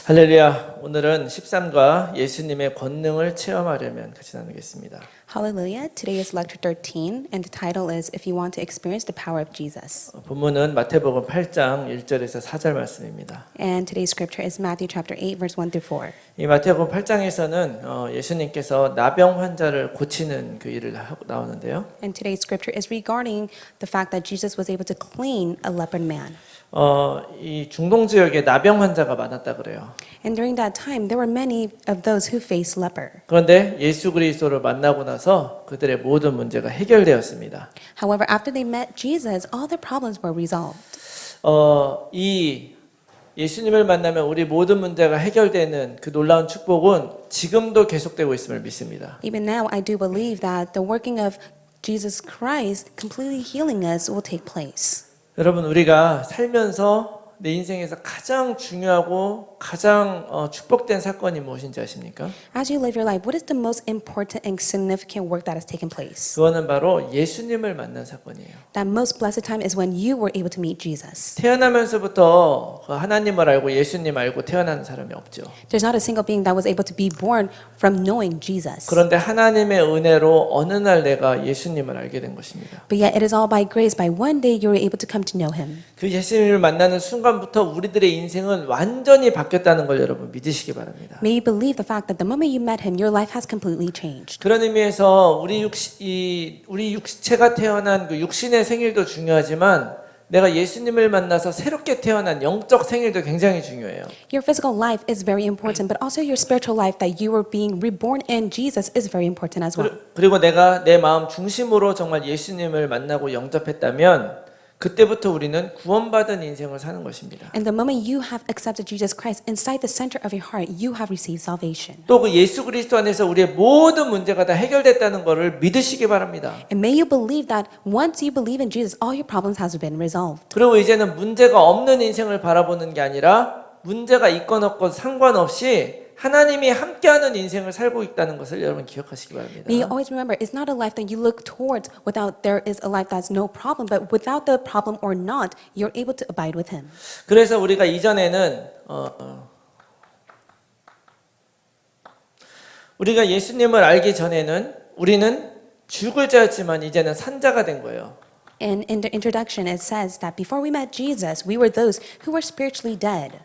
할렐루야. 오늘은 13과 예수님의 권능을 체험하려면 같이 나누겠습니다. Hallelujah. Today is lecture 13 and the title is If You Want to Experience the Power of Jesus. 본문은 마태복음 8장 1절에서 4절 말씀입니다. And today's scripture is Matthew chapter 8 verse 1 through 4. 이 마태복음 8장에서는 예수님께서 나병 환자를 고치는 그 일을 하고 나오는데요. And today's scripture is regarding the fact that Jesus was able to clean a leopard man. 이 중동 지역에 나병 환자가 많았다 그래요. And during that time there were many of those who faced leper. 그런데 예수 그리스도를 만나고 나서 그들의 모든 문제가 해결되었습니다. However, after they met Jesus, all their problems were resolved. 이 예수님을 만나면 우리 모든 문제가 해결되는 그 놀라운 축복은 지금도 계속되고 있음을 믿습니다. Even now, I do believe that the working of Jesus Christ completely healing us will take place. 여러분, 우리가 살면서 내 인생에서 가장 중요하고 가장 축복된 사건이 무엇인지 아십니까? As you live your life, what is the most important and significant work that has taken place? 그거는 바로 예수님을 만난 사건이에요. That most blessed time is when you were able to meet Jesus. 태어나면서부터 하나님을 알고 예수님 알고 태어난 사람이 없죠. There's not a single being that was able to be born from knowing Jesus. 그런데 하나님의 은혜로 어느 날 내가 예수님을 알게 된 것입니다. But yet it is all by grace. By one day you were able to come to know Him. 그 예수님을 만나는 순간부터 우리들의 인생은 완전히 바뀌었다는 걸 여러분 믿으시기 바랍니다. May you believe the fact that the moment you met Him, your life has completely changed. 그런 의미에서 우리 육체가 태어난 그 육신의 생일도 중요하지만 내가 예수님을 만나서 새롭게 태어난 영적 생일도 굉장히 중요해요. Your physical life is very important, but also your spiritual life that you were being reborn in Jesus is very important as well. 그리고 내가 내 마음 중심으로 정말 예수님을 만나고 영접했다면 그때부터 우리는 구원받은 인생을 사는 것입니다. And the moment you have accepted Jesus Christ inside the center of your heart, you have received salvation. 또 그 예수 그리스도 안에서 우리의 모든 문제가 다 해결됐다는 것을 믿으시기 바랍니다. And may you believe that once you believe in Jesus, all your problems has been resolved. 그리고 이제는 문제가 없는 인생을 바라보는 게 아니라 문제가 있건 없건 상관없이 하나님이 함께하는 인생을 살고 있다는 것을 여러분 기억하시기 바랍니다. May you always remember, it's not a life that you look towards without there is a life that's no problem, but without the problem or not, you're able to abide with Him. 그래서 우리가 이전에는 우리가 예수님을 알기 전에는 우리는 죽을 자였지만 이제는 산 자가 된 거예요. And in the introduction, it says that before we met Jesus, we were those who were spiritually dead.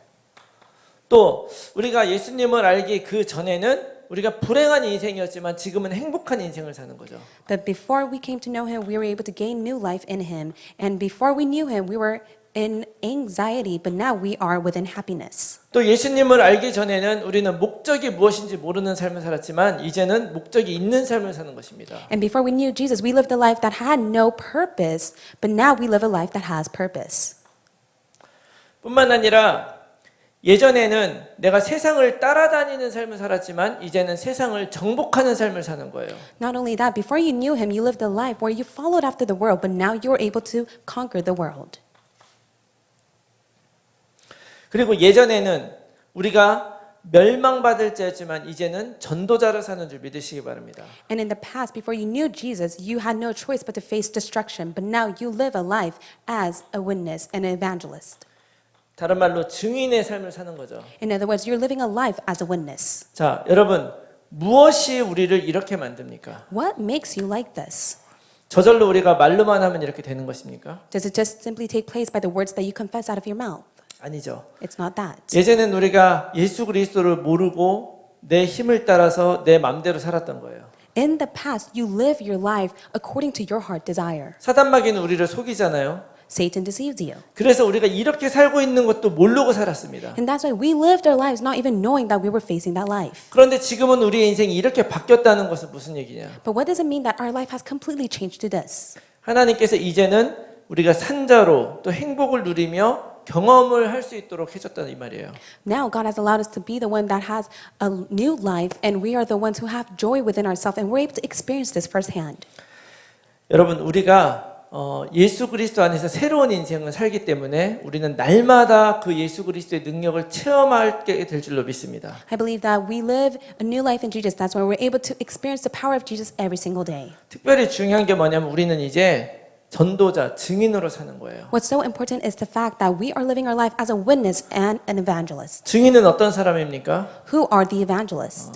또 우리가 예수님을 알기 그 전에는 우리가 불행한 인생이었지만 지금은 행복한 인생을 사는 거죠. But before we came to know Him, we were able to gain new life in Him. And before we knew Him, we were in anxiety, but now we are within happiness. 또 예수님을 알기 전에는 우리는 목적이 무엇인지 모르는 삶을 살았지만 이제는 목적이 있는 삶을 사는 것입니다. And before we knew Jesus, we lived a life that had no purpose, but now we live a life that has purpose. 뿐만 아니라 예전에는 내가 세상을 따라다니는 삶을 살았지만 이제는 세상을 정복하는 삶을 사는 거예요. Not only that, before you knew Him, you lived a life where you followed after the world, but now you're able to conquer the world. 그리고 예전에는 우리가 멸망받을 자였지만 이제는 전도자로 사는 줄 믿으시기 바랍니다. And in the past, before you knew Jesus, you had no choice but to face destruction, but now you live a life as a witness, an evangelist. 다른 말로 증인의 삶을 사는 거죠. In other words, you're living a life as a witness. 자, 여러분 무엇이 우리를 이렇게 만듭니까? What makes you like this? 저절로 우리가 말로만 하면 이렇게 되는 것입니까? Does it just simply take place by the words that you confess out of your mouth? 아니죠. It's not that. 예전엔 우리가 예수 그리스도를 모르고 내 힘을 따라서 내 마음대로 살았던 거예요. In the past, you live your life according to your heart desire. 사단마귀는 우리를 속이잖아요. Satan deceives you. 그래서 우리가 이렇게 살고 있는 것도 모르고 살았습니다. And that's why we lived our lives not even knowing that we were facing that life. 그런데 지금은 우리의 인생이 이렇게 바뀌었다는 것은 무슨 얘기냐? But what does it mean that our life has completely changed to this? 하나님께서 이제는 우리가 산자로 또 행복을 누리며 경험을 할 수 있도록 해줬다는 이 말이에요. Now God has allowed us to be the one that has a new life, and we are the ones who have joy within ourselves, and we're able to experience this firsthand. 여러분 우리가 예수 그리스도 안에서 새로운 인생을 살기 때문에 우리는 날마다 그 예수 그리스도의 능력을 체험하게 될 줄로 믿습니다. I believe that we live a new life in Jesus. That's why we're able to experience the power of Jesus every single day. 특별히 중요한 게 뭐냐면 우리는 이제 전도자, 증인으로 사는 거예요. What's so important is the fact that we are living our life as a witness and an evangelist. 증인은 어떤 사람입니까? Who are the evangelists?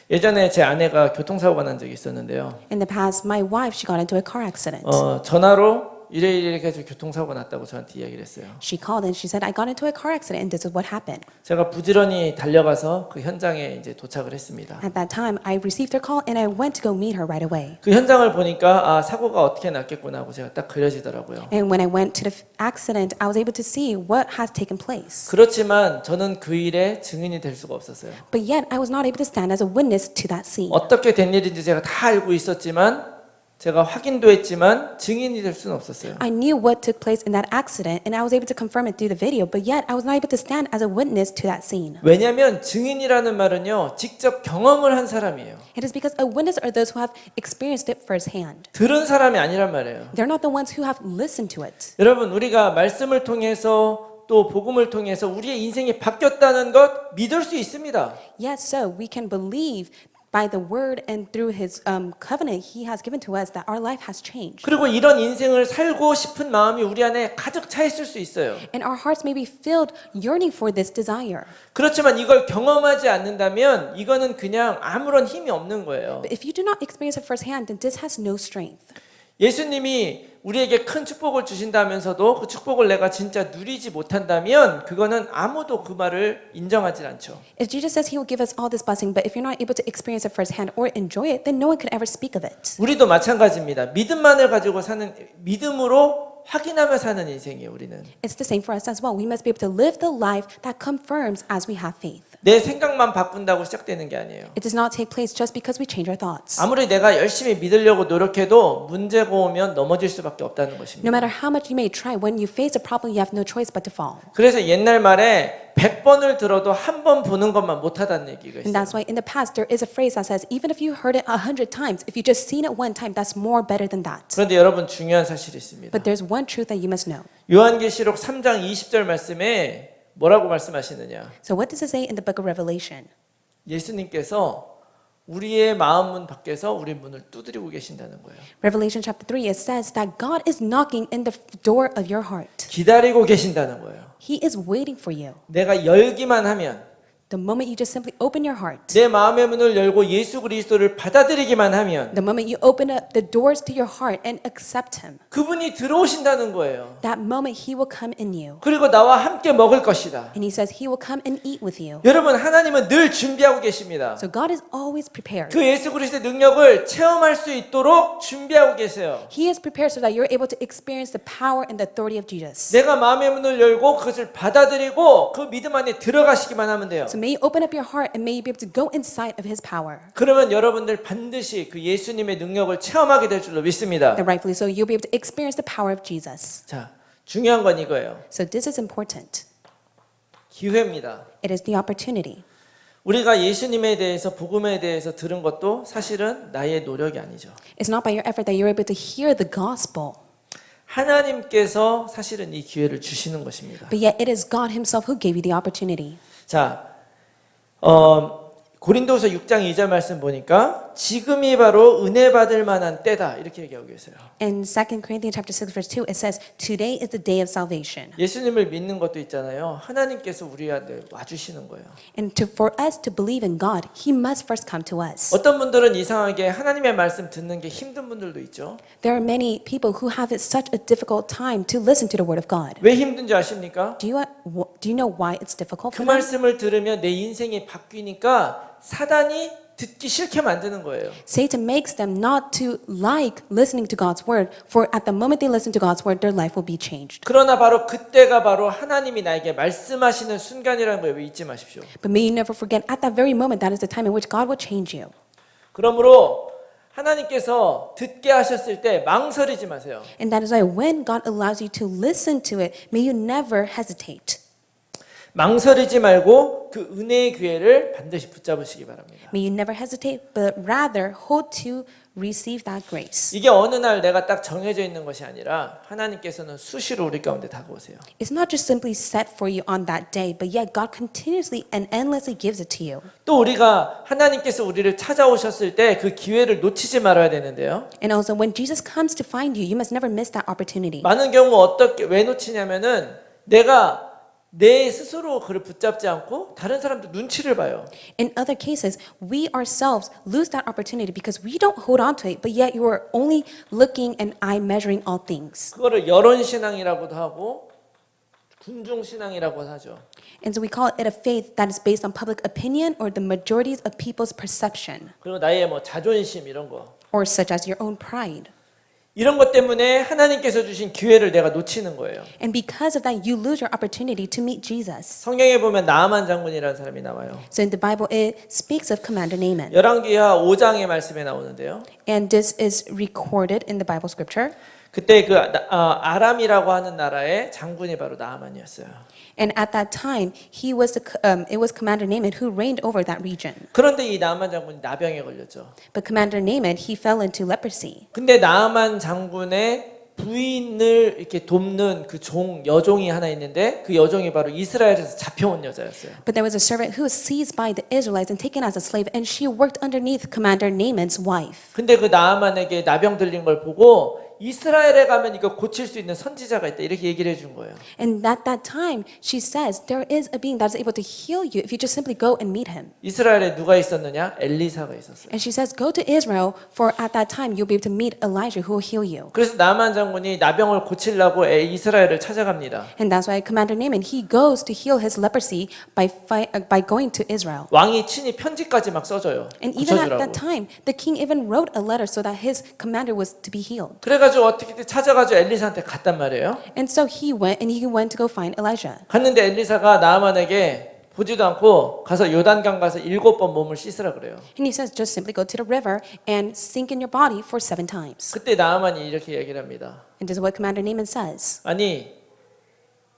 예전에 제 아내가 교통사고가 난 적이 있었는데요. In the past, my wife, she got into a car accident. 전화로 이래 해서 교통사고 났다고 저한테 이야기를 했어요. She called and she said, I got into a car accident and this is what happened. 제가 부지런히 달려가서 그 현장에 이제 도착을 했습니다. At that time, I received her call and I went to go meet her right away. 그 현장을 보니까 사고가 어떻게 났겠구나 하고 제가 딱 그려지더라고요. And when I went to the accident, I was able to see what has taken place. 그렇지만 저는 그 일에 증인이 될 수가 없었어요. But yet, I was not able to stand as a witness to that scene. 어떻게 된 일인지 제가 다 알고 있었지만 제가 확인도 했지만 증인이 될 수는 없었어요. I knew what took place in that accident and I was able to confirm it through the video, but yet I was not able to stand as a witness to that scene. 왜냐하면 증인이라는 말은요, 직접 경험을 한 사람이에요. It is because a witness are those who have experienced it firsthand. 들은 사람이 아니란 말이에요. They're not the ones who have listened to it. 여러분, 우리가 말씀을 통해서 또 복음을 통해서 우리의 인생이 바뀌었다는 것 믿을 수 있습니다. Yes, so we can believe by the word and through his covenant he has given to us that our life has changed. 그리고 이런 인생을 살고 싶은 마음이 우리 안에 가득 차 있을 수 있어요. And our hearts may be filled yearning for this desire. 그렇지만 이걸 경험하지 않는다면 이거는 그냥 아무런 힘이 없는 거예요. But if you do not experience it firsthand, then this has no strength. 예수님이 우리에게 큰 축복을 주신다면서도 그 축복을 내가 진짜 누리지 못한다면 그거는 아무도 그 말을 인정하지 않죠. If Jesus says he will give us all this blessing, but if you're not able to experience it firsthand or enjoy it, then no one could ever speak of it. 우리도 마찬가지입니다. 믿음만을 가지고 사는, 믿음으로 확인하며 사는 인생이에요, 우리는. It's the same for us as well. We must be able to live the life that confirms as we have faith. 내 생각만 바꾼다고 시작되는 게 아니에요. It does not take place just because we change our thoughts. 아무리 내가 열심히 믿으려고 노력해도 문제가 오면 넘어질 수밖에 없다는 No 것입니다. matter how much you may try, when you face a problem, you have no choice but to fall. 그래서 옛날 말에 100번을 들어도 한 번 보는 것만 못하다는 얘기가 And 있어요. that's why in the past there is a phrase that says, even if you heard it 100 times, if you just seen it one time, that's more better than that. 그런데 여러분 중요한 사실이 있습니다. But there's one truth that you must know. 요한계시록 3장 20절 말씀에 뭐라고 말씀하시느냐? So what does it say in the book of Revelation? 예수님께서 우리의 마음문 밖에서 우리 문을 두드리고 계신다는 거예요. Revelation chapter 3, it says that God is knocking in the door of your heart. 기다리고 계신다는 거예요. He is waiting for you. 내가 열기만 하면, The moment you just simply open your heart, 내 마음의 문을 열고 예수 그리스도를 받아들이기만 하면 the moment you open up the doors to your heart and accept Him, 그분이 들어오신다는 거예요. that moment He will come in you. 그리고 나와 함께 먹을 것이다. And He says He will come and eat with you. 여러분, 하나님은 늘 준비하고 계십니다. So God is always prepared. 그 예수 그리스도의 능력을 체험할 수 있도록 준비하고 계세요. He is prepared so that you're able to experience the power and the authority of Jesus. 내가 마음의 문을 열고 그것을 받아들이고 그 믿음 안에 들어가시기만 하면 돼요. So may you open up your heart and may you be able to go inside of His power. 그러면 여러분들 반드시 그 예수님의 능력을 체험하게 될 줄로 믿습니다. Then rightfully so, you'll be able to experience the power of Jesus. 자, 중요한 건 이거예요. So this is important. 기회입니다. It is the opportunity. 우리가 예수님에 대해서 복음에 대해서 들은 것도 사실은 나의 노력이 아니죠. It's not by your effort that you're able to hear the gospel, 하나님께서 사실은 이 기회를 주시는 것입니다. but yet it is God Himself who gave you the opportunity. 자, 고린도서 6장 2절 말씀 보니까 지금이 바로 은혜 받을 만한 때다 이렇게 얘기하고 계세요. In 2 Corinthians chapter 6 verse 2 it says, "Today is the day of salvation." 예수님을 믿는 것도 있잖아요. 하나님께서 우리한테 와주시는 거예요. And for us to believe in God, He must first come to us. 어떤 분들은 이상하게 하나님의 말씀 듣는 게 힘든 분들도 있죠. There are many people who have it such a difficult time to listen to the word of God. 왜 힘든지 아십니까? Do you know why it's difficult 그 for them? 말씀을 들으면 내 인생이 바뀌니까 사단이 듣기 싫게 만드는 거예요. Satan makes them not to like listening to God's word, for at the moment they listen to God's word, their life will be changed. 그러나 바로 그때가 바로 하나님이 나에게 말씀하시는 순간이라는 걸 잊지 마십시오. But may you never forget, at that very moment, that is the time in which God will change you. 그러므로 하나님께서 듣게 하셨을 때 망설이지 마세요. And that is why when God allows you to listen to it, may you never hesitate. 망설이지 말고 그 은혜의 기회를 반드시 붙잡으시기 바랍니다. May you never hesitate, but rather hold to receive that grace. 이게 어느 날 내가 딱 정해져 있는 것이 아니라 하나님께서는 수시로 우리 가운데 다가오세요. It's not just simply set for you on that day, but yet God continuously and endlessly gives it to you. 또 우리가 하나님께서 우리를 찾아오셨을 때 그 기회를 놓치지 말아야 되는데요. And also, when Jesus comes to find you, you must never miss that opportunity. 많은 경우 어떻게 왜 놓치냐면은 내가 내 스스로 그를 붙잡지 않고 다른 사람들 눈치를 봐요. In other cases, we ourselves lose that opportunity because we don't hold on to it, but yet you are only looking and eye measuring all things. 그거를 여론 신앙이라고도 하고 군중 신앙이라고 하죠. And so we call it a faith that is based on public opinion or the majorities of people's perception, 그리고 나의 뭐 자존심 이런 거. or such as your own pride. 이런 것 때문에 하나님께서 주신 기회를 내가 놓치는 거예요. And because of that, you lose your opportunity to meet Jesus. 성경에 보면 나아만 장군이라는 사람이 나와요. So in the Bible, it speaks of Commander Naaman. 열왕기하 5장의 말씀에 나오는데요. And this is recorded in the Bible scripture. 그때 그 아람이라고 하는 나라의 장군이 바로 나아만이었어요. And at that time, it was Commander Naaman who reigned over that region. 그런데 이 나아만 장군이 나병에 걸렸죠. But Commander Naaman, he fell into leprosy. 근데 나아만 장군의 부인을 이렇게 돕는 그 여종이 하나 있는데 그 여종이 바로 이스라엘에서 잡혀온 여자였어요. But there was a servant who was seized by the Israelites and taken as a slave, and she worked underneath Commander Naaman's wife. 근데 그 나아만에게 나병 들린 걸 보고 이스라엘에 가면 이거 고칠 수 있는 선지자가 있다 이렇게 얘기를 해준 거예요. And at that time, she says, there is a being that is able to heal you if you just simply go and meet him. 이스라엘에 누가 있었느냐? 엘리사가 있었어요. And she says, go to Israel, for at that time you'll be able to meet Elijah who will heal you. 그래서 나만 장군이 나병을 고치려고 이스라엘을 찾아갑니다. And that's why Commander Naaman, he goes to heal his leprosy by going to Israel. 왕이 친히 편지까지 막 써줘요. And even at 고쳐주라고. that time, the king even wrote a letter so that his commander was to be healed. 그래가지고 어떻게든 찾아가지고 엘리사한테 갔단 말이에요. And so he went to go find Elijah. 갔는데 엘리사가 나아만에게 보지도 않고 가서 요단강 가서 7번 몸을 씻으라 그래요. And he says, just simply go to the river and sink in your body for 7 times. 그때 나아만이 이렇게 얘기를 합니다. And this is what Commander Naaman says. 아니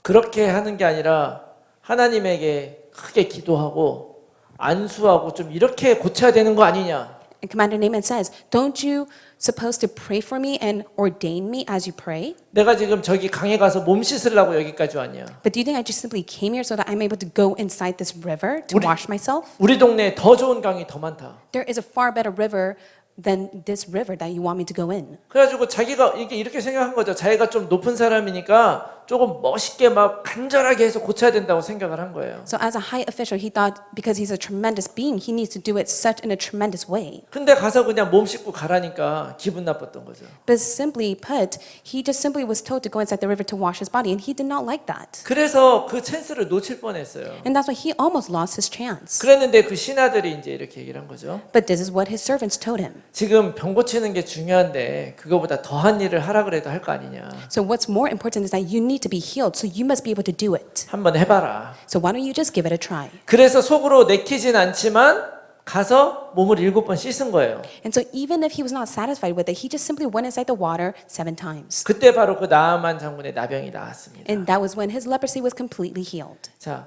그렇게 하는 게 아니라 하나님에게 크게 기도하고 안수하고 좀 이렇게 고쳐야 되는 거 아니냐. And Commander Naaman says, don't you supposed to pray for me and ordain me as you pray? 내가 지금 저기 강에 가서 몸 씻으려고 여기까지 왔냐. But do you think I just simply came here so that I'm able to go inside this river to wash myself? 우리 동네에 더 좋은 강이 더 많다. There is a far better river than this river that you want me to go in. 그래가지고 자기가 이렇게 생각한 거죠. 자기가 좀 높은 사람이니까 조금 멋있게 막 간절하게 해서 고쳐야 된다고 생각을 한 거예요. So as a high official, he thought because he's a tremendous being, he needs to do it such in a tremendous way. 근데 가서 그냥 몸 씻고 가라니까 기분 나빴던 거죠. But simply put, he just simply was told to go inside the river to wash his body, and he did not like that. 그래서 그 찬스를 놓칠 뻔했어요. And that's why he almost lost his chance. 그랬는데 그 신하들이 이제 이렇게 얘기를 한 거죠. But this is what his servants told him. 지금 병 고치는 게 중요한데 그거보다 더한 일을 하라 그래도 할 거 아니냐. So what's more important is that you need to be healed, so you must be able to do it. 한번 해봐라. So why don't you just give it a try? 그래서 속으로 내키진 않지만 가서 몸을 7번 씻은 거예요. And so even if he was not satisfied with it, he just simply went inside the water 7 times. 그때 바로 그 나아만 장군의 나병이 나왔습니다. And that was when his leprosy was completely healed. 자,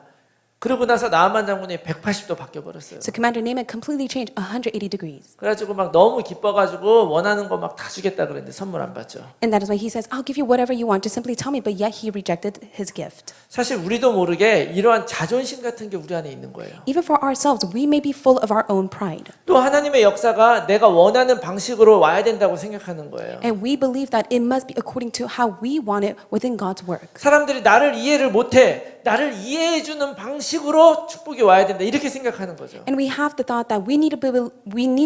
그러고 나서 나아만 장군이 180도 바뀌어 버렸어요. So Commander Naaman completely changed 180 degrees. 그래가지고 막 너무 기뻐가지고 원하는 거 막 다 주겠다 그랬는데 선물 안 받죠. And that is why he says, I'll give you whatever you want, just simply tell me, but yet he rejected his gift. 사실 우리도 모르게 이러한 자존심 같은 게 우리 안에 있는 거예요. Even for ourselves, we may be full of our own pride. 또 하나님의 역사가 내가 원하는 방식으로 와야 된다고 생각하는 거예요. And we believe that it must be according to how we want it within God's work. 사람들이 나를 이해를 못해. 나를 이해해주는 방식으로 축복이 와야 된다. 이렇게 생각하는 거죠. And we have the thought that we need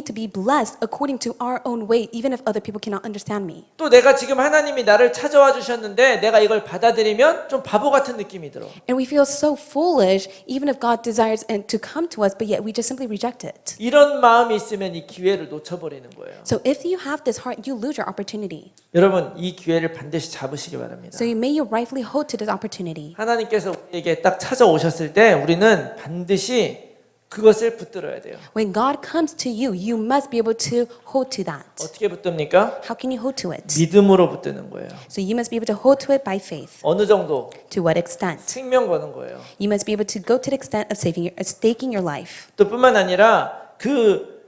to be blessed according to our own way, even if other people cannot understand me. 또 내가 지금 하나님이 나를 찾아와 주셨는데 내가 이걸 받아들이면 좀 바보 같은 느낌이 들어. And we feel so foolish, even if God desires to come to us, but yet we just simply reject it. 이런 마음이 있으면 이 기회를 놓쳐버리는 거예요. So if you have this heart, you lose your opportunity. 여러분 이 기회를 반드시 잡으시기 바랍니다. So you may rightfully hold to this opportunity. 하나님께서 우리에게 딱 찾아오셨을 때 우리는 반드시 그것을 붙들어야 돼요. When God comes to you, you must be able to hold to that. 어떻게 붙듭니까? How can you hold to it? 믿음으로 붙드는 거예요. So you must be able to hold to it by faith. 어느 정도? To what extent? 생명 거는 거예요. You must be able to go to the extent of staking your life. 또 뿐만 아니라 그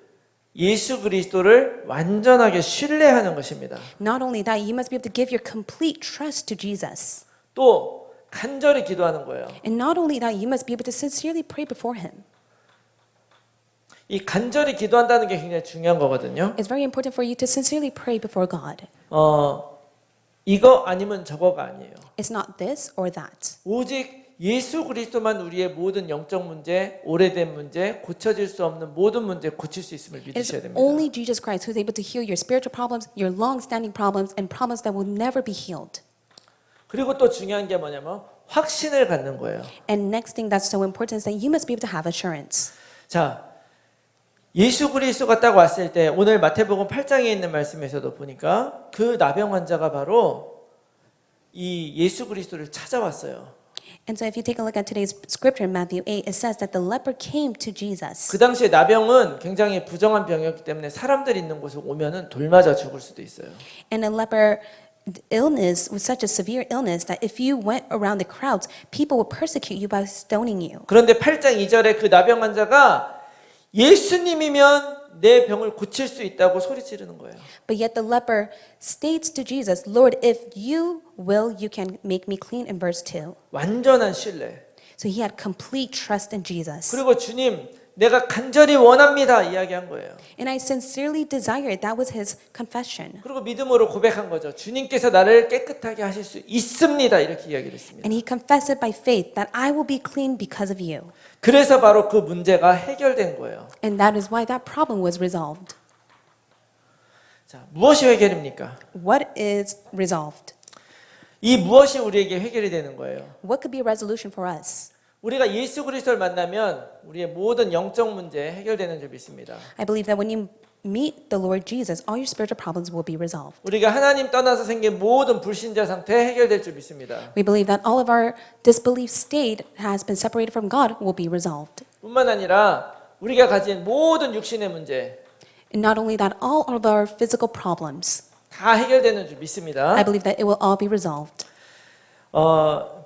예수 그리스도를 완전하게 신뢰하는 것입니다. Not only that, you must be able to give your complete trust to Jesus. 또 간절히 기도하는 거예요. And not only that, you must be able to sincerely pray before Him. 이 간절히 기도한다는 게 굉장히 중요한 거거든요. It's very important for you to sincerely pray before God. 이거 아니면 저거가 아니에요. It's not this or that. 오직 예수 그리스도만 우리의 모든 영적 문제, 오래된 문제, 고쳐질 수 없는 모든 문제 고칠 수 있음을 It's 믿으셔야 됩니다. only Jesus Christ who's able to heal your spiritual problems, your long-standing problems, and problems that will never be healed. 그리고 또 중요한 게 뭐냐면 확신을 갖는 거예요. And next thing that's so important is that you must be able to have assurance. 자, 예수 그리스도가 딱 왔을 때 오늘 마태복음 8장에 있는 말씀에서도 보니까 그 나병 환자가 바로 이 예수 그리스도를 찾아왔어요. And so if you take a look at today's scripture in Matthew 8, it says that the leper came to Jesus. 그 당시에 나병은 굉장히 부정한 병이었기 때문에 사람들 있는 곳에 오면은 돌 맞아 죽을 수도 있어요. And the leper illness was such a severe illness that if you went around the crowds, people would persecute you by stoning you. 그런데 8장 2절에 그 나병 환자가 예수님이면 내 병을 고칠 수 있다고 소리 지르는 거예요. But yet the leper states to Jesus, Lord, if you will, you can make me clean in verse 2. 완전한 신뢰. So he had complete trust in Jesus. 그리고 주님, 내가 간절히 원합니다 이야기한 거예요. And I sincerely desire it. That was his confession. 그리고 믿음으로 고백한 거죠. 주님께서 나를 깨끗하게 하실 수 있습니다. 이렇게 이야기를 했습니다. And he confessed it by faith that I will be clean because of you. 그래서 바로 그 문제가 해결된 거예요. And that is why that problem was resolved. 자, 무엇이 해결입니까? What is resolved? 이 무엇이 우리에게 해결이 되는 거예요? What could be a resolution for us? 우리가 예수 그리스도를 만나면 우리의 모든 영적 문제 해결되는 줄 믿습니다. I believe that when you meet the Lord Jesus, all your spiritual problems will be resolved. 우리가 하나님 떠나서 생긴 모든 불신자 상태 해결될 줄 믿습니다. We believe that all of our disbelief state has been separated from God will be resolved. 뿐만 아니라 우리가 가진 모든 육신의 문제 And not only that, all of our physical problems, 다 해결되는 줄 믿습니다. I believe that it will all be resolved.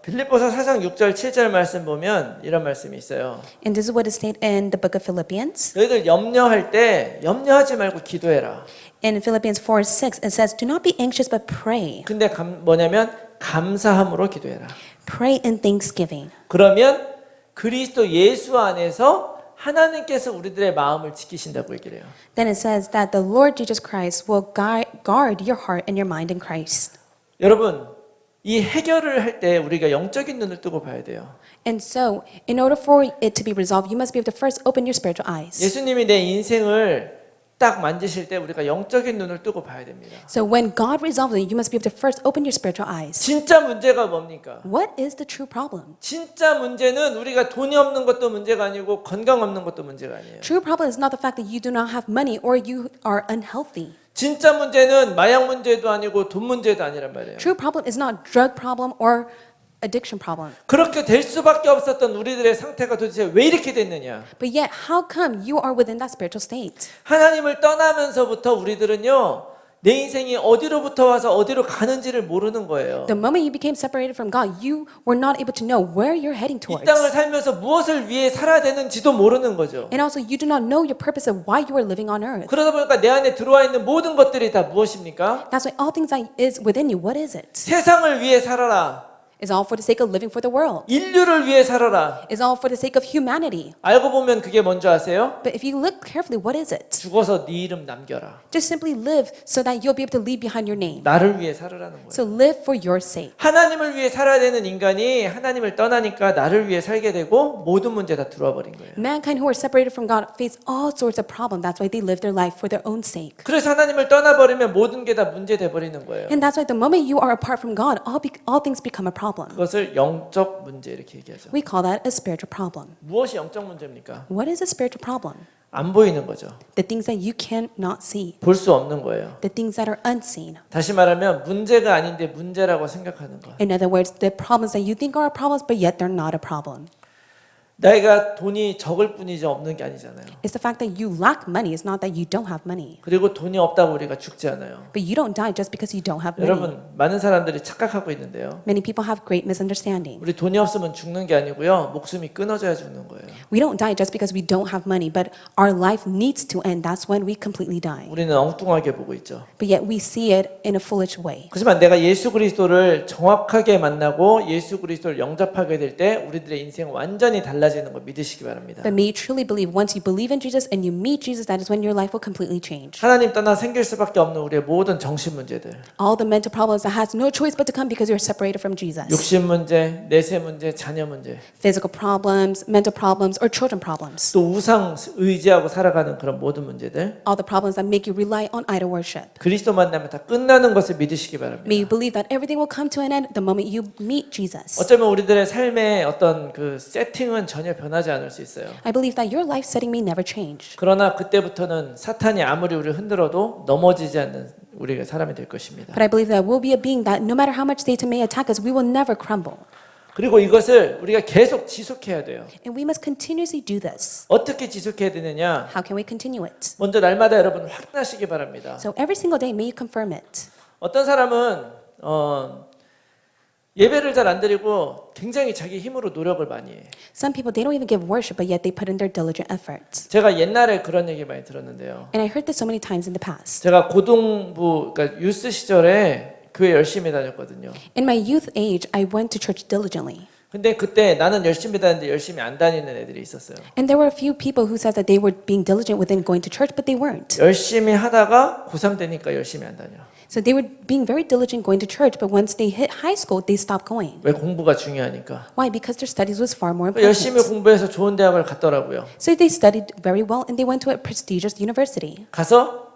빌립보서 4장 6절 7절 말씀 보면 이런 말씀이 있어요. And this is what is stated in the book of Philippians. 너희들 염려할 때 염려하지 말고 기도해라. And in Philippians 4:6, it says, do not be anxious, but pray. 근데 뭐냐면 감사함으로 기도해라. Pray in thanksgiving. 그러면 그리스도 예수 안에서 하나님께서 우리들의 마음을 지키신다고 얘기를 해요. Then it says that the Lord Jesus Christ will guard your heart and your mind in Christ. 여러분, 이 해결을 할 때 우리가 영적인 눈을 뜨고 봐야 돼요. And so, in order for it to be resolved, you must be able to first open your spiritual eyes. 예수님이 내 인생을 딱 만지실 때 우리가 영적인 눈을 뜨고 봐야 됩니다. So when God resolves it, you must be able to first open your spiritual eyes. 진짜 문제가 뭡니까? What is the true problem? 진짜 문제는 우리가 돈이 없는 것도 문제가 아니고 건강 없는 것도 문제가 아니에요. True problem is not the fact that you do not have money or you are unhealthy. 진짜 문제는 마약 문제도 아니고 돈 문제도 아니란 말이에요. True problem is not drug problem or addiction problem. 그렇게 될 수밖에 없었던 우리들의 상태가 도대체 왜 이렇게 됐느냐? But yet, how come you are within that spiritual state? 하나님을 떠나면서부터 우리들은요, 내 인생이 어디로부터 와서 어디로 가는지를 모르는 거예요. The moment you became separated from God, you were not able to know where you're heading 이 towards. 땅을 살면서 무엇을 위해 살아야 되는지도 모르는 거죠. And also, you do not know your purpose of why you are living on earth. 그러다 보니까 내 안에 들어와 있는 모든 것들이 다 무엇입니까? That's why all things that is within you, what is it? 세상을 위해 살아라. It's all for the sake of living for the world. 인류를 위해 살아라. It's all for the sake of humanity. 알고 보면 그게 뭔지 아세요? But if you look carefully, what is it? 죽어서 네 이름 남겨라. Just simply live so that you'll be able to leave behind your name. 나를 위해 살으라는 거예요. So live for your sake. 하나님을 위해 살아야 되는 인간이 하나님을 떠나니까 나를 위해 살게 되고 모든 문제 다 들어와 버린 거예요. Mankind who are separated from God face all sorts of problems. That's why they live their life for their own sake. 그래서 하나님을 떠나버리면 모든 게 다 문제 돼 버리는 거예요. And that's why the moment you are apart from God, all things become a problem. 그것을 영적 문제 이렇게 얘기하죠. We call that a spiritual problem. 무엇이 영적 문제입니까? What is a spiritual problem? 안 보이는 거죠. The things that you cannot see. 볼 수 없는 거예요. The things that are unseen. 다시 말하면 문제가 아닌데 문제라고 생각하는 거. In other words, the problems that you think are problems, but yet they're not a problem. 내가 돈이 적을 뿐이지 없는 게 아니잖아요. It's the fact that you lack money. It's not that you don't have money. 그리고 돈이 없다고 우리가 죽지 않아요. But you don't die just because you don't have money. 여러분, 많은 사람들이 착각하고 있는데요. Many people have great misunderstanding. 우리 돈이 없으면 죽는 게 아니고요. 목숨이 끊어져야 죽는 거예요. We don't die just because we don't have money, but our life needs to end. That's when we completely die. 우리는 엉뚱하게 보고 있죠. But yet we see it in a foolish way. 그렇지만 내가 예수 그리스도를 정확하게 만나고 예수 그리스도를 영접하게 될 때 우리들의 인생 완전히 달라지는 걸 믿으시기 바랍니다. But may you truly believe once you believe in Jesus and you meet Jesus, that is when your life will completely change. 하나님 떠나 생길 수밖에 없는 우리의 모든 정신 문제들, All the mental problems that has no choice but to come because you're separated from Jesus. 욕심 문제, 내세 문제, 자녀 문제, Physical problems, mental problems, or children problems. 또 우상 의지하고 살아가는 그런 모든 문제들, All the problems that make you rely on idol worship. 그리스도 만나면 다 끝나는 것을 믿으시기 바랍니다. May you believe that everything will come to an end the moment you meet Jesus. 어쩌면 우리들의 삶의 어떤 그 세팅은 전혀 변하지 않을 수 있어요. I believe that your life setting may never change. 그러나 그때부터는 사탄이 아무리 우리를 흔들어도 넘어지지 않는 우리가 사람이 될 것입니다. But I believe that we'll be a being that no matter how much Satan may attack us, we will never crumble. 그리고 이것을 우리가 계속 지속해야 돼요. And we must continuously do this. 어떻게 지속해야 되느냐? How can we continue it? 먼저 날마다 여러분 확인하시기 바랍니다. So every single day, may you confirm it. 어떤 사람은 예배를 잘 안 드리고 굉장히 자기 힘으로 노력을 많이 해요. Some people, they don't even give worship, but yet they put in their diligent efforts. 제가 옛날에 그런 얘기 많이 들었는데요. And I heard this so many times in the past. 제가 고등부, 그러니까 유스 시절에 교회 열심히 다녔거든요. In my youth age, I went to church diligently. 근데 그때 나는 열심히 다니는데 열심히 안 다니는 애들이 있었어요. And there were a few people who said that they were being diligent within going to church, but they weren't. 열심히 하다가 고3 되니까 열심히 안 다녀. So they were being very diligent going to church, but once they hit high school, they stopped going. 왜 공부가 중요하니까. Why? Because their studies was far more 열심히 important. 공부해서 좋은 대학을 갔더라고요. So they studied very well, and they went to a prestigious university. 가서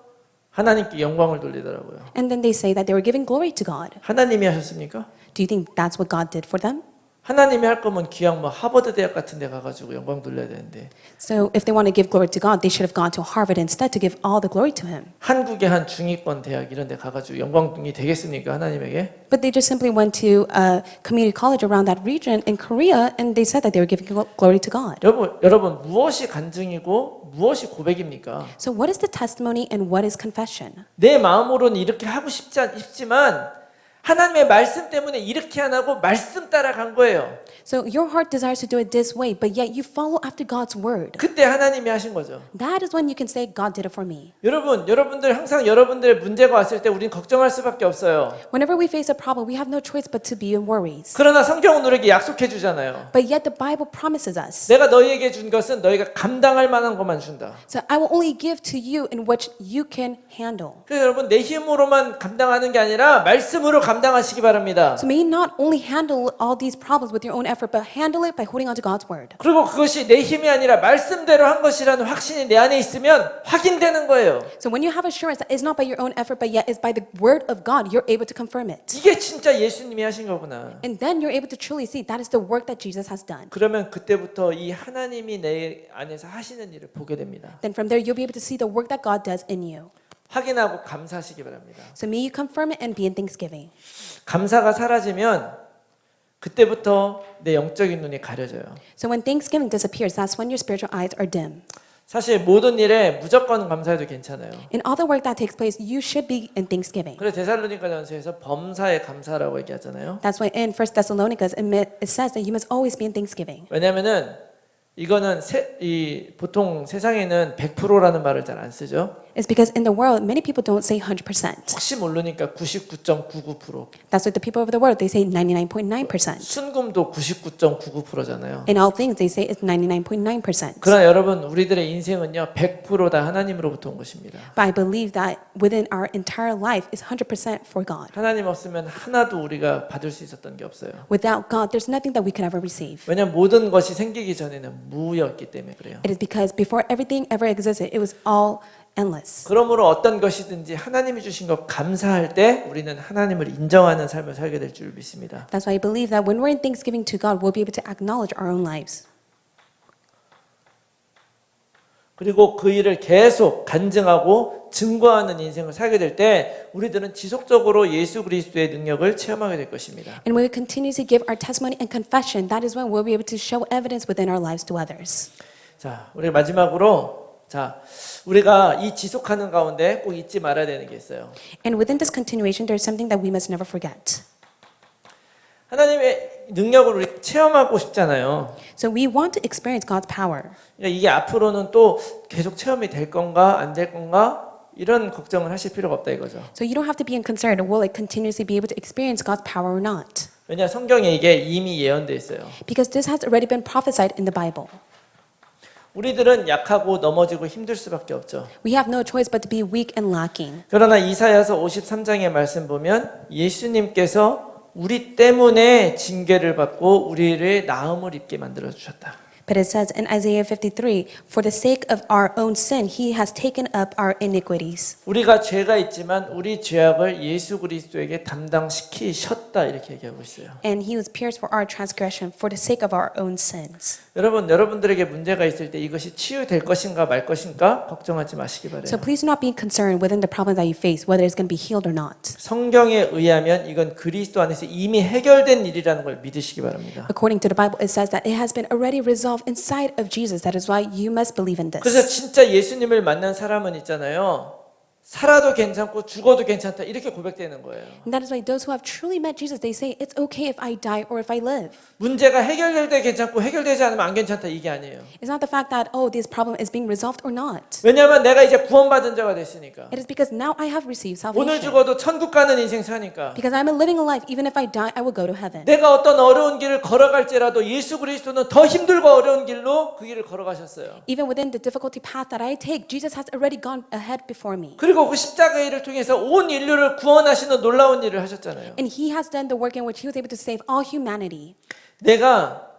하나님께 영광을 돌리더라고요. And then they say that they were giving glory to God. 하나님이 하셨습니까? Do you think that's what God did for them? 하나님이 할 거면 기왕 뭐 하버드 대학 같은 데 가가지고 영광 돌려야 되는데 So if they want to give glory to God, they should have gone to Harvard instead to give all the glory to Him. 한국의 한 중위권 대학 이런 데 가가지고 영광이 되겠습니까 하나님에게? But they just simply went to a community college around that region in Korea, and they said that they were giving glory to God. 여러분 무엇이 간증이고 무엇이 고백입니까? So what is the testimony and what is confession? 내 마음으로는 이렇게 하고 싶지만 하나님의 말씀 때문에 이렇게 안 하고 말씀 따라간 거예요. So your heart desires to do it this way, but yet you follow after God's word. 그때 하나님이 하신 거죠. That is when you can say, God did it for me. 여러분들 항상 여러분들의 문제가 왔을 때 우리는 걱정할 수밖에 없어요. Whenever we face a problem, we have no choice but to be in worries. 그러나 성경은 우리에게 약속해 주잖아요. But yet the Bible promises us. 내가 너희에게 준 것은 너희가 감당할 만한 것만 준다. So I will only give to you in which you can handle. 그래서 여러분 내 힘으로만 감당하는 게 아니라 말씀으로 감당하시기 바랍니다. So may you not only handle all these problems with your own effort, but handle it by holding on to God's word. 그리고 그것이 내 힘이 아니라 말씀대로 한 것이라는 확신이 내 안에 있으면 확인되는 거예요. So when you have assurance that it's not by your own effort, but yet it's by the word of God, you're able to confirm it. 이게 진짜 예수님이 하신 거구나. And then you're able to truly see that is the work that Jesus has done. 그러면 그때부터 이 하나님이 내 안에서 하시는 일을 보게 됩니다. Then from there, you'll be able to see the work that God does in you. 확인하고 감사하시기 바랍니다. So may you confirm it and be in thanksgiving. 감사가 사라지면 그때부터 내 영적인 눈이 가려져요. So when thanksgiving disappears, that's when your spiritual eyes are dim. 사실 모든 일에 무조건 감사해도 괜찮아요. In all the work that takes place, you should be in thanksgiving. 그래서 데살로니가전서에서 범사에 감사라고 얘기하잖아요. That's why in 1 Thessalonians it says that you must always be in thanksgiving. 왜냐면은 이거는 보통 세상에는 100%라는 말을 잘 안 쓰죠. It's because in the world, many people don't say 100%. 혹시 모르니까 99.99%. That's why the people of the world, they say 99.9%. 순금도 99.99%잖아요. In all things, they say it's 99.9%. 그러나 여러분 우리들의 인생은요 100%다 하나님으로부터 온 것입니다. But I believe that within our entire life is 100% for God. 하나님 없으면 하나도 우리가 받을 수 있었던 게 없어요. Without God, there's nothing that we could ever receive. 왜냐하면 모든 것이 생기기 전에는 무였기 때문에 그래요. It is because before everything ever existed, it was all endless. 그러므로 어떤 것이든지 하나님이 주신 것 감사할 때 우리는 하나님을 인정하는 삶을 살게 될 줄 믿습니다. That's why I believe that when we're in thanksgiving to God, we'll be able to acknowledge our own lives. 그리고 그 일을 계속 간증하고 증거하는 인생을 살게 될 때 우리들은 지속적으로 예수 그리스도의 능력을 체험하게 될 것입니다. And when we continue to give our testimony and confession, that is when we'll be able to show evidence within our lives to others. 자, 우리 마지막으로 우리가 이 지속하는 가운데 꼭 잊지 말아야 되는 게 있어요. And within this continuation, there's something that we must never forget. 하나님의 능력을 우리 체험하고 싶잖아요. So we want to experience God's power. 그러니까 이게 앞으로는 또 계속 체험이 될 건가 안 될 건가 이런 걱정을 하실 필요가 없다 이거죠. So you don't have to be concerned, will it continuously be able to experience God's power or not? 왜냐 성경에 이게 이미 예언돼 있어요. Because this has already been prophesied in the Bible. 우리들은 약하고 넘어지고 힘들 수밖에 없죠. We have no choice but to be weak and lacking. 그러나 이사야서 53장의 말씀 보면 예수님께서 우리 때문에 징계를 받고 우리를 나음을 입게 만들어 주셨다. But it says in Isaiah 53, for the sake of our own sin, he has taken up our iniquities. 우리가 죄가 있지만 우리 죄악을 예수 그리스도에게 담당시키셨다 이렇게 얘기하고 있어요. And he was pierced for our transgression, for the sake of our own sins. 여러분들에게 문제가 있을 때 이것이 치유될 것인가 말 것인가 걱정하지 마시기 바래요. So please do not be concerned within the problem that you face, whether it's going to be healed or not. 성경에 의하면 이건 그리스도 안에서 이미 해결된 일이라는 걸 믿으시기 바랍니다. According to the Bible, it says that it has been already resolved inside of Jesus. That is why you must believe in 그래서 this. 진짜 예수님을 만난 사람은 있잖아요. 살아도 괜찮고 죽어도 괜찮다 이렇게 고백되는 거예요. And that is why those who have truly met Jesus, they say, it's okay if I die or if I live. 문제가 해결될 때 괜찮고 해결되지 않으면 안 괜찮다 이게 아니에요. It's not the fact that, oh, this problem is being resolved or not. 왜냐하면 내가 이제 구원받은 자가 됐으니까. It is because now I have received 오늘 salvation. 죽어도 천국 가는 인생 사니까. Because I'm living a life, even if I die, I will go to heaven. 내가 어떤 어려운 길을 걸어갈지라도 예수 그리스도는 더 힘들고 어려운 길로 그 길을 걸어가셨어요. Even within the difficulty path that I take, Jesus has already gone ahead before me. 그리고 그 십자가의 일을 통해서 온 인류를 구원하시는 놀라운 일을 하셨잖아요. And he has done the work in which he was able to save all humanity. 내가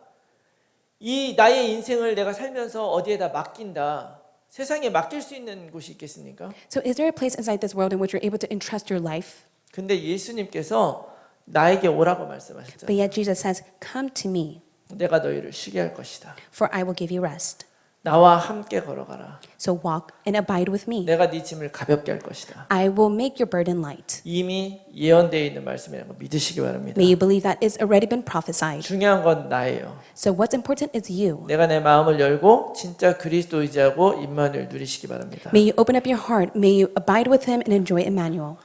이 나의 인생을 내가 살면서 어디에다 맡긴다. 세상에 맡길 수 있는 곳이 있겠습니까? So is there a place inside this world in which you're able to entrust your life? 근데 예수님께서 나에게 오라고 말씀하셨잖아요. But yet Jesus says, come to me, 내가 너희를 쉬게 할 것이다. for I will give you rest. 나와 함께 걸어가라. So walk and abide with me. 내가 네 짐을 가볍게 할 것이다. I will make your burden light. 이미 예언되어 있는 말씀이라는 거 믿으시기 바랍니다. May you believe that it's already been prophesied. 중요한 건 나예요. So what's important is you. 내가 내 마음을 열고 진짜 그리스도 의지하고 임마누엘 누리시기 바랍니다. May you open up your heart. May you abide with him and enjoy Emmanuel.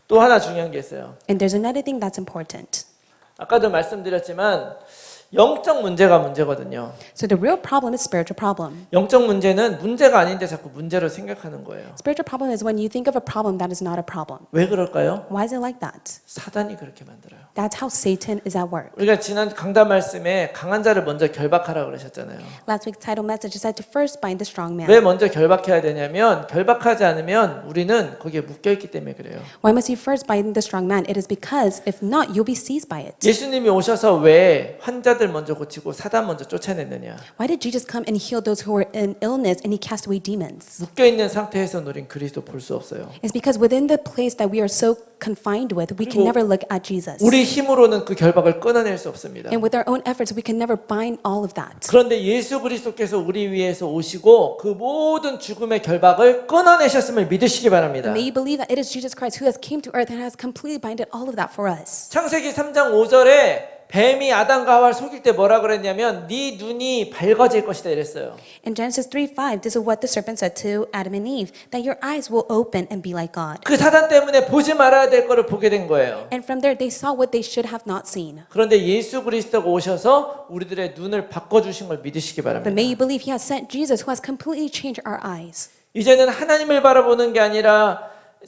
또 하나 중요한 게 있어요. And there's another thing that's important. 아까도 말씀드렸지만 영적 문제가 문제거든요. So the real problem is spiritual problem. 영적 문제는 문제가 아닌데 자꾸 문제로 생각하는 거예요. Spiritual problem is when you think of a problem that is not a problem. 왜 그럴까요? Why is it like that? 사단이 그렇게 만들어요. That's how Satan is at work. 우리가 지난 강단 말씀에 강한 자를 먼저 결박하라 그러셨잖아요. Last week's title message said to first bind the strong man. 왜 먼저 결박해야 되냐면 결박하지 않으면 우리는 거기에 묶여 있기 때문에 그래요. Why must you first bind the strong man? It is because if not, you'll be seized by it. 예수님이 오셔서 왜 환자들 먼저 고치고 사단 먼저 쫓아냈느냐? Why did Jesus come and heal those who were in illness and he cast away demons? 묶여 있는 상태에서 우린 그리스도 볼 수 없어요. It's because within the place that we are so confined with, we can 그리고 never look at Jesus. 우리 힘으로는 그 결박을 끊어낼 수 없습니다. And with our own efforts, we can never bind all of that. 그런데 예수 그리스도께서 우리 위해서 오시고 그 모든 죽음의 결박을 끊어내셨음을 믿으시기 바랍니다. May you believe that it is Jesus Christ who has came to earth and has completely binded all of that for us. 창세기 3장 5절에 뱀이 아담과 하와를 속일 때 뭐라 그랬냐면 네 눈이 밝아질 것이다 이랬어요. In Genesis 3:5, this is what the serpent said to Adam and Eve, that your eyes will open and be like God. 그 사단 때문에 보지 말아야 될 거를 보게 된 거예요. And from there, they saw what they should have not seen. 그런데 예수 그리스도가 오셔서 우리들의 눈을 바꿔주신 걸 믿으시기 But 바랍니다. may you believe he has sent Jesus who has completely changed our eyes. 이제는 하나님을 바라보는 게 아니라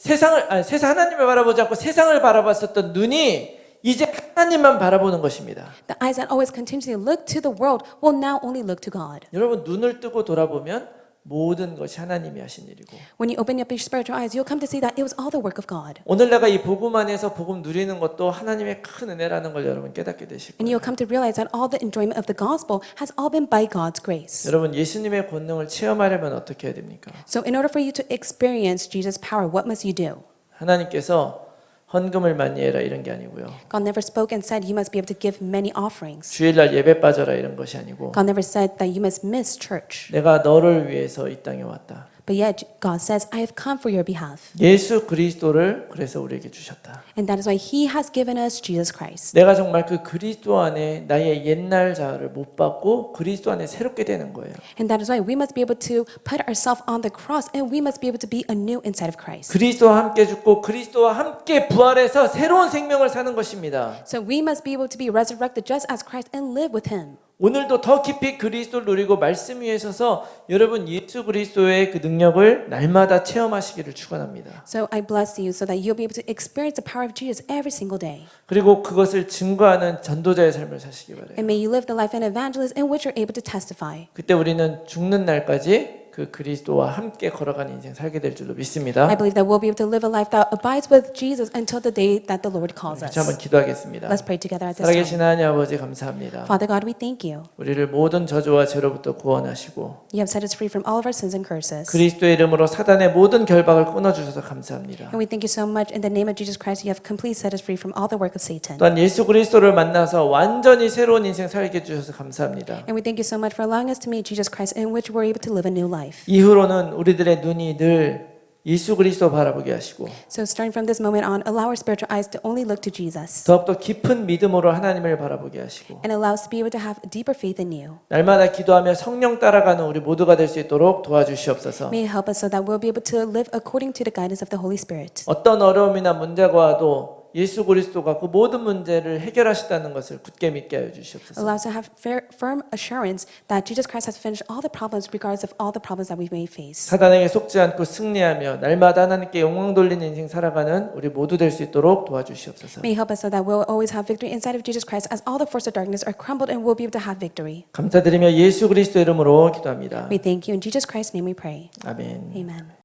하나님을 바라보지 않고 세상을 바라봤었던 눈이 이제 하나님만 바라보는 것입니다. The eyes that always continuously look to the world will now only look to God. 여러분 눈을 뜨고 돌아보면 모든 것이 하나님이 하신 일이고 When you open up your spiritual eyes, you'll come to see that it was all the work of God. 오늘 내가 이 복음 안에서 복음 누리는 것도 하나님의 큰 은혜라는 걸 여러분 깨닫게 되실 And 거예요. you'll come to realize that all the enjoyment of the gospel has all been by God's grace. 여러분 예수님의 권능을 체험하려면 어떻게 해야 됩니까? So in order for you to experience Jesus' power, what must you do? 하나님께서 헌금을 많이 해라 이런 게 아니고요. God never spoke and said you must be able to give many offerings. 주일날 예배 빠져라 이런 것이 아니고 God never said that you must miss church. 내가 너를 위해서 이 땅에 왔다. But yet God says, I have come for your behalf. 예수 그리스도를 그래서 우리에게 주셨다. And that is why He has given us Jesus Christ. 내가 정말 그 그리스도 안에 나의 옛날 자아를 못 받고 그리스도 안에 새롭게 되는 거예요. And that is why we must be able to put ourselves on the cross and we must be able to be anew inside of Christ. 그리스도와 함께 죽고 그리스도와 함께 부활해서 새로운 생명을 사는 것입니다. So we must be able to be resurrected just as Christ and live with Him. 오늘도 더 깊이 그리스도를 누리고 말씀 위에 서서 여러분 예수 그리스도의 그 능력을 날마다 체험하시기를 축원합니다. So I bless you so that you'll be able to experience the power of Jesus every single day. 그리고 그것을 증거하는 전도자의 삶을 사시기 바래요. And may you live the life of an evangelist in which you're able to testify. 그때 우리는 죽는 날까지 그 그리스도와 함께 걸어가는 인생 살게 될 줄로 믿습니다. I believe that we'll be able to live a life that abides with Jesus until the day that the Lord calls us. 같이 한번 기도하겠습니다. Let's pray together at this 살아계신 time. 하나님 아버지 감사합니다. Father God, we thank you. 우리를 모든 저주와 죄로부터 구원하시고 You have set us free from all of our sins and curses. 그리스도의 이름으로 사단의 모든 결박을 끊어주셔서 감사합니다. And we thank you so much. In the name of Jesus Christ, you have completely set us free from all the work of Satan. 또한 예수 그리스도를 만나서 완전히 새로운 인생 살게 해주셔서 감사합니다. And we thank you so much for allowing us to meet Jesus Christ in which we're able to live a new life. 이후로는 우리들의 눈이 늘 예수 그리스도 바라보게 하시고 So starting from this moment on, allow our spiritual eyes to only look to Jesus 더욱더 깊은 믿음으로 하나님을 바라보게 하시고 and allow us to be able to have a deeper faith in you. 날마다 기도하며 성령 따라가는 우리 모두가 될 수 있도록 도와주시옵소서. May you help us so that we'll be able to live according to the guidance of the Holy Spirit. 어떤 어려움이나 문제가 와도 예수 그리스도가 그 모든 문제를 해결하시다는 것을 굳게 믿게 하여 주시옵소서. Allow us to have firm assurance that Jesus Christ has finished all the problems regardless of all the problems that we may face. 사단에게 속지 않고 승리하며 날마다 하나님께 영광 돌리는 인생 살아가는 우리 모두 될 수 있도록 도와주시옵소서. May you help us so that we'll always have victory inside of Jesus Christ as all the forces of darkness are crumbled and we'll be able to have victory. 감사드리며 예수 그리스도 이름으로 기도합니다. We thank you. In Jesus Christ's name we pray. 아멘. Amen.